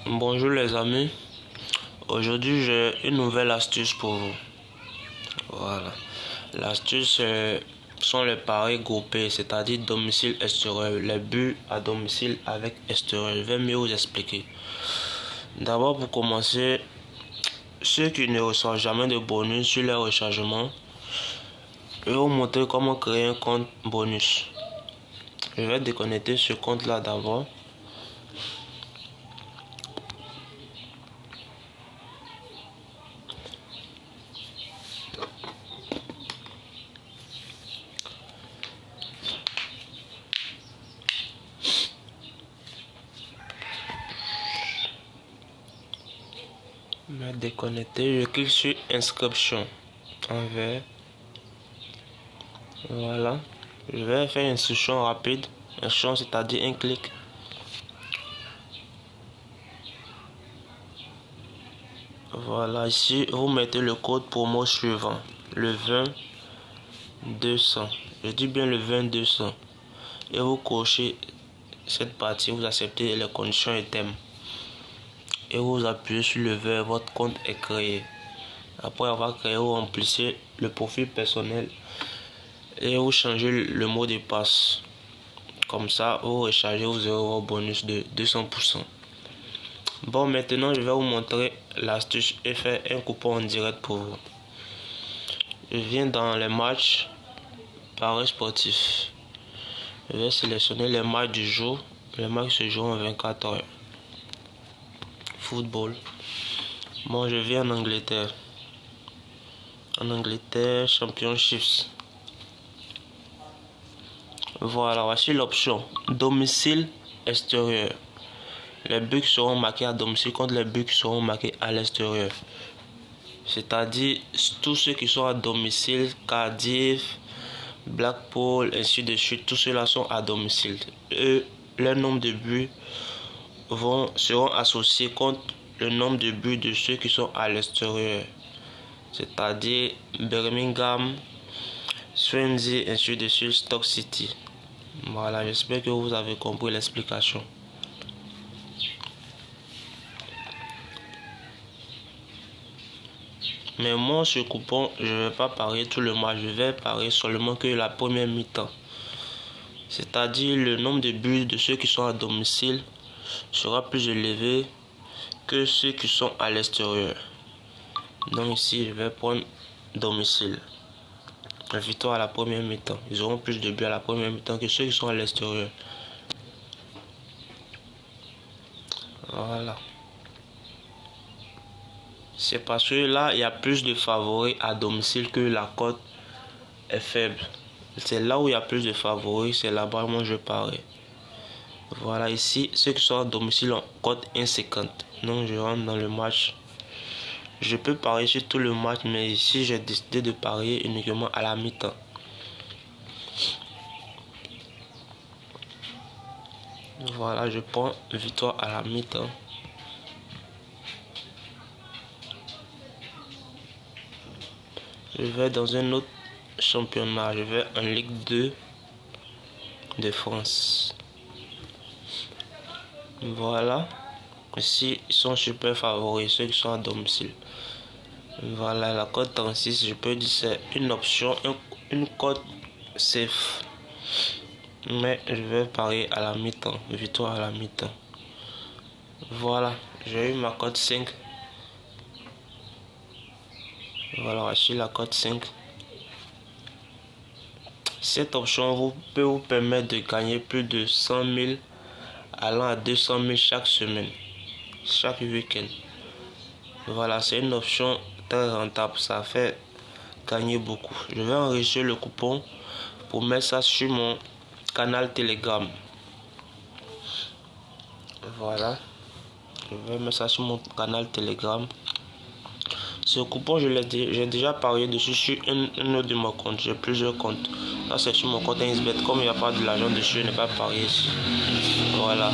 Bonjour les amis, aujourd'hui j'ai une nouvelle astuce pour vous. Voilà, l'astuce sont les paris groupés, c'est-à-dire domicile extérieur, les buts à domicile avec extérieur. Je vais mieux vous expliquer. D'abord pour commencer, ceux qui ne reçoivent jamais de bonus sur les rechargements, je vais vous montrer comment créer un compte bonus. Je vais déconnecter ce compte là d'abord. Me déconnecter, je clique sur inscription en vert. Voilà, je vais faire une instruction rapide, instruction c'est-à-dire un clic. Voilà, ici vous mettez le code promo suivant, le 20 200. Je dis bien le 20 200 et vous cochez cette partie, vous acceptez les conditions et thèmes et vous appuyez sur le vert, votre compte est créé. Après avoir créé, vous remplissez le profil personnel et vous changez le mot de passe. Comme ça, vous rechargez, vous aurez vos bonus de 200%. Bon, maintenant je vais vous montrer l'astuce et faire un coupon en direct pour vous. Je viens dans les matchs paris sportifs. Je vais sélectionner les matchs du jour. Les matchs se jouent en 24 heures. Football. Bon, je viens en Angleterre. En Angleterre, Championships. Voilà, voici l'option domicile extérieur. Les buts seront marqués à domicile contre les buts seront marqués à l'extérieur. C'est-à-dire tous ceux qui sont à domicile, Cardiff, Blackpool, ainsi de suite, tous ceux-là sont à domicile. Et le nombre de buts seront associés contre le nombre de buts de ceux qui sont à l'extérieur. C'est-à-dire Birmingham, Swansea, ainsi de suite, Stoke City. Voilà, j'espère que vous avez compris l'explication. Mais moi, ce coupon, je ne vais pas parier tout le match, je vais parier seulement que la première mi-temps. C'est-à-dire le nombre de buts de ceux qui sont à domicile sera plus élevé que ceux qui sont à l'extérieur. Donc ici, je vais prendre domicile. La victoire à la première mi-temps. Ils auront plus de buts à la première mi-temps que ceux qui sont à l'extérieur. Voilà. C'est parce que là, il y a plus de favoris à domicile que la cote est faible. C'est là où il y a plus de favoris, c'est là-bas moi je parie. Voilà, ici, ceux qui sont à domicile ont cote 1,50. Donc je rentre dans le match. Je peux parier sur tout le match, mais ici j'ai décidé de parier uniquement à la mi-temps. Voilà, je prends victoire à la mi-temps. Je vais dans un autre championnat. Je vais en Ligue 2 de France. Voilà. Ici, ils sont super favoris, ceux qui sont à domicile. Voilà, la cote 36, je peux dire c'est une option, une cote safe. Mais je vais parier à la mi-temps, victoire à la mi-temps. Voilà, j'ai eu ma cote 5. Voilà, voici la cote 5. Cette option peut vous permettre de gagner plus de 100 000 allant à 200 000 chaque semaine, chaque week-end. Voilà, c'est une option très rentable, ça fait gagner beaucoup. Je vais enregistrer le coupon pour mettre ça sur mon canal Telegram. Voilà, je vais mettre ça sur mon canal Telegram. Ce coupon, j'ai déjà parié dessus sur un autre de mes comptes. J'ai plusieurs comptes. Là, c'est sur mon compte XBet. Comme il n'y a pas de l'argent dessus, je n'ai pas parié ici. Voilà.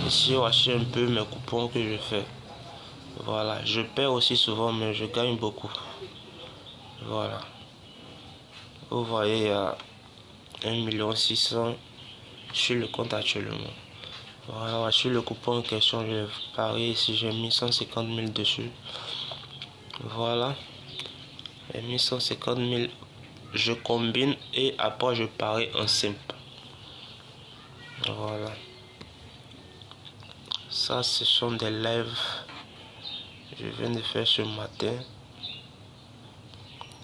Ici, voici un peu mes coupons que je fais. Voilà. Je perds aussi souvent, mais je gagne beaucoup. Voilà. Vous voyez, il y a 1 600 000 sur le compte actuellement. Voilà, voici le coupon en question. Je vais parier ici, j'ai mis 150 000 dessus. Voilà. J'ai mis 150 000. Je combine et après je parie en simple. Voilà. Ça, ce sont des lives. Je viens de faire ce matin.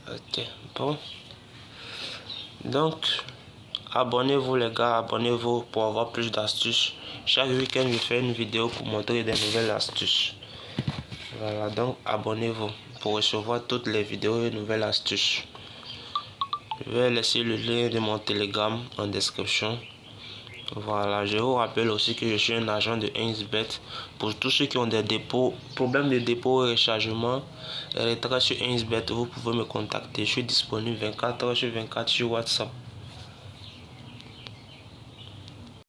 Ok, bon. Donc, abonnez-vous les gars, abonnez-vous pour avoir plus d'astuces. Chaque week-end, je fais une vidéo pour montrer des nouvelles astuces. Voilà, donc abonnez-vous pour recevoir toutes les vidéos et nouvelles astuces. Je vais laisser le lien de mon Telegram en description. Voilà, je vous rappelle aussi que je suis un agent de 1xBet. Pour tous ceux qui ont des dépôts, problèmes de dépôt et rechargement, retrait sur 1xBet, vous pouvez me contacter. Je suis disponible 24 heures sur 24 sur WhatsApp.